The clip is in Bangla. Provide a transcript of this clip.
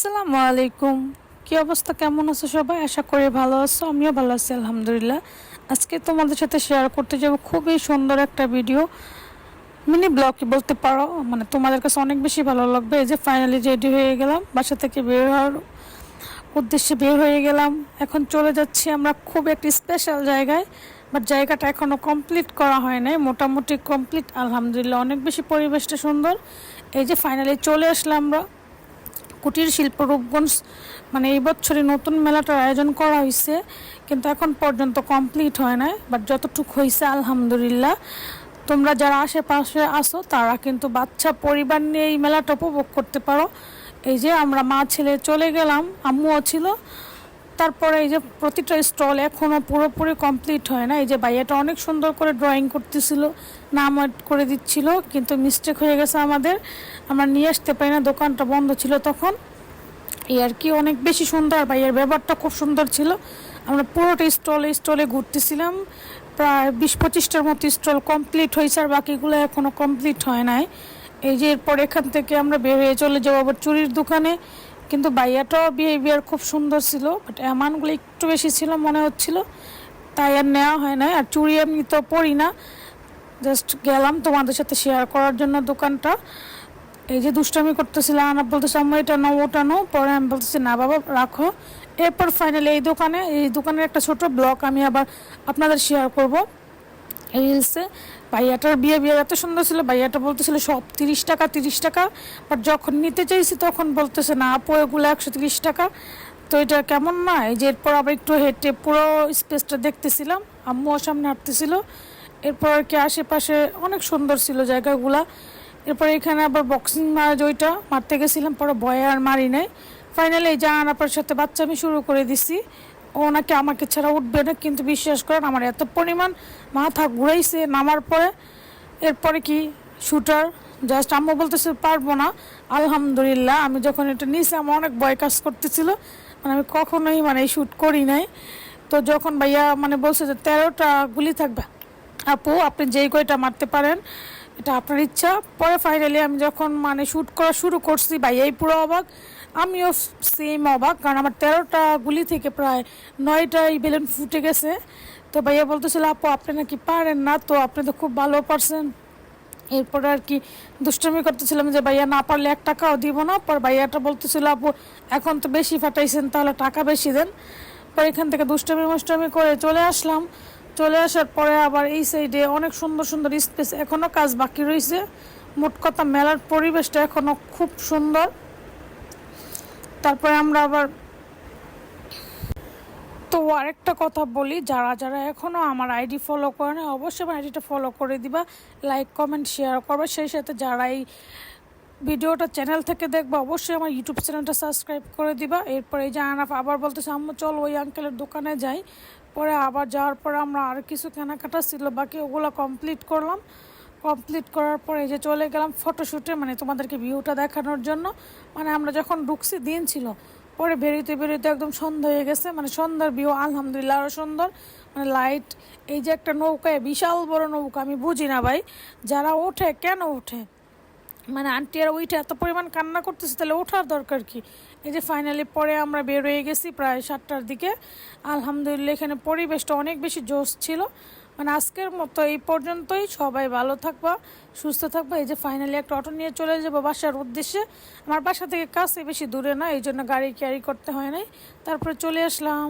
আসসালামু আলাইকুম। কি অবস্থা, কেমন আছো সবাই? আশা করি ভালো আছো, আমিও ভালো আছি আলহামদুলিল্লাহ। আজকে তোমাদের সাথে শেয়ার করতে যাব খুবই সুন্দর একটা ভিডিও, মিনি ব্লগই বলতে পারো। মানে তোমাদের কাছে অনেক বেশি ভালো লাগবে। এই যে ফাইনালি রেডি হয়ে গেলাম, বাসা থেকে বের হওয়ার উদ্দেশ্যে বের হয়ে গেলাম। এখন চলে যাচ্ছি আমরা খুব একটি স্পেশাল জায়গায়, বাট জায়গাটা এখনও কমপ্লিট করা হয় নাই, মোটামুটি কমপ্লিট আলহামদুলিল্লাহ। অনেক বেশি পরিবেশটা সুন্দর। এই যে ফাইনালি চলে আসলাম আমরা কুটির শিল্প রূপগঞ্জ। মানে এই বছরই নতুন মেলাটার আয়োজন করা হয়েছে, কিন্তু এখন পর্যন্ত কমপ্লিট হয় নাই, বাট যতটুকু হয়েছে আলহামদুলিল্লাহ। তোমরা যারা আশেপাশে আসো তারা কিন্তু বাচ্চা পরিবার নিয়ে এই মেলাটা উপভোগ করতে পারো। এই যে আমরা মা ছেলে চলে গেলাম, আম্মুও ছিল। তারপরে এই যে প্রতিটা স্টল এখনও পুরোপুরি কমপ্লিট হয় না। এই যে ভাইয়াটা অনেক সুন্দর করে ড্রয়িং করতেছিল, নাম অ্যাড করে দিচ্ছিল, কিন্তু মিস্টেক হয়ে গেছে আমাদের, আমরা নিয়ে আসতে পারি না, দোকানটা বন্ধ ছিল তখন। এই আর কি, অনেক বেশি সুন্দর, ভাইয়ের ব্যবহারটা খুব সুন্দর ছিল। আমরা পুরোটা স্টলে ঘুরতেছিলাম, প্রায় 20-25টার মতো স্টল কমপ্লিট হয়েছে, আর বাকিগুলো এখনও কমপ্লিট হয় নাই। এই যে এরপর এখান থেকে আমরা বের হয়ে চলে যাবো আবার চুরির দোকানে। কিন্তু ভাইয়াটাও বিহেভিয়ার খুব সুন্দর ছিল, বাট অ্যামাউন্টগুলো একটু বেশি ছিল মনে হচ্ছিল, তাই আর নেওয়া হয় না। আর চুড়ি এমনি তো পরি না, জাস্ট গেলাম তোমাদের সাথে শেয়ার করার জন্য দোকানটা। এই যে দুষ্টামি করতেছিল, আনা বলতেছে আম্মা এটা নাও ওটা নাও, পরে আমি বলতেছি না বাবা রাখো। এরপর ফাইনালি এই দোকানের একটা ছোট ব্লগ আমি আবার আপনাদের শেয়ার করব রিলসে। ভাইয়াটার বিহেভিয়ার এত সুন্দর ছিল, ভাইয়াটা বলতেছিল সব 30 টাকা 30 টাকা, বাট যখন নিতে চাইছি তখন বলতেছে না আপু এগুলো 130 টাকা। তো এটা কেমন না। এই যে এরপর আবার একটু হেঁটে পুরো স্পেসটা দেখতেছিলাম, আম্মুও সামনে হাঁটতেছিল। এরপর আর কি আশেপাশে অনেক সুন্দর ছিল জায়গাগুলা। এরপর এখানে আবার বক্সিং ওইটা মারতে গেছিলাম, পরে ভয়ে আর মারি নাই। ফাইনালি এই জাহান আপার সাথে বাচ্চা আমি শুরু করে দিছি, ও নাকি আমাকে ছাড়া উঠবে না, কিন্তু বিশ্বাস করেন আমার এত পরিমাণ মাথা ঘুরাইছে নামার পরে। এরপরে কি শুটার, জাস্ট আম্মু বলতেছে পারবো না। আলহামদুলিল্লাহ আমি যখন এটা নিয়েছি আমার অনেক ভয় কাজ করতেছিল, মানে আমি কখনোই মানে শ্যুট করি নাই। তো যখন ভাইয়া মানে বলছে যে 13টা গুলি থাকবে আপু, আপনি যেই কয়টা মারতে পারেন, এটা আপনার ইচ্ছা। পরে ফাইনালি আমি যখন মানে শ্যুট করা শুরু করছি, ভাইয়াই পুরো অবাক, আমিও সেম অবাক, কারণ আমার 13টা গুলি থেকে প্রায় 9টাই বেলুন ফুটে গেছে। তো ভাইয়া বলতেছিল আপু আপনি নাকি পারেন না, তো আপনি তো খুব ভালো পারছেন। এরপরে আর কি দুষ্টমি করতেছিলাম যে ভাইয়া না পারলে 1 টাকাও দিব না। পর ভাইয়াটা বলতেছিল আপু এখন তো বেশি ফাটাইছেন, তাহলে টাকা বেশি দেন। পর এখান থেকে দুষ্টমি করে চলে আসলাম। চলে আসার পরে আবার এই সাইডে অনেক সুন্দর সুন্দর স্পেস, এখনও কাজ বাকি রয়েছে। মোট কথা মেলার পরিবেশটা এখনও খুব সুন্দর। তারপরে আমরা আবার, তো আরেকটা কথা বলি, যারা যারা এখনও আমার আইডি ফলো করে না অবশ্যই আমার আইডিটা ফলো করে দিবা, লাইক কমেন্ট শেয়ার করবা। সেই সাথে যারা এই ভিডিওটা চ্যানেল থেকে দেখবা অবশ্যই আমার ইউটিউব চ্যানেলটা সাবস্ক্রাইব করে দিবা। এরপরে এই যে আনাফ আবার বলতেছে আম্মু চল ওই আঙ্কেলের দোকানে যাই। পরে আবার যাওয়ার পর আমরা আর কিছু কেনাকাটা ছিল বাকি, ওগুলো কমপ্লিট করলাম। কমপ্লিট করার পরে এই যে চলে গেলাম ফটোশ্যুটে, মানে তোমাদেরকে ভিউটা দেখানোর জন্য। মানে আমরা যখন ঢুকছি দিন ছিল, পরে বেরোতে বেরোতে একদম সন্ধ্যা হয়ে গেছে, মানে সন্ধ্যার ভিউ আলহামদুলিল্লাহ আরও সুন্দর। মানে লাইট, এই যে একটা নৌকায় বিশাল বড় নৌকা, আমি বুঝি না ভাই যারা ওঠে কেন ওঠে, মানে আন্টি আর ওইটা এত পরিমাণ কান্না করতেছে, তাহলে ওঠার দরকার কি। এই যে ফাইনালি পরে আমরা বের হয়ে গেছি প্রায় 7টার দিকে। আলহামদুলিল্লাহ এখানে পরিবেশটা অনেক বেশি জোশ ছিল। মানে আজকের মতো এই পর্যন্তই, সবাই ভালো থাকবা, সুস্থ থাকবা। এই যে ফাইনালি একটা অটো নিয়ে চলে যাবো বাসার উদ্দেশ্যে। আমার বাসা থেকে কাছে, বেশি দূরে না, এই জন্য গাড়ি ক্যারি করতে হয় নাই। তারপরে চলে আসলাম।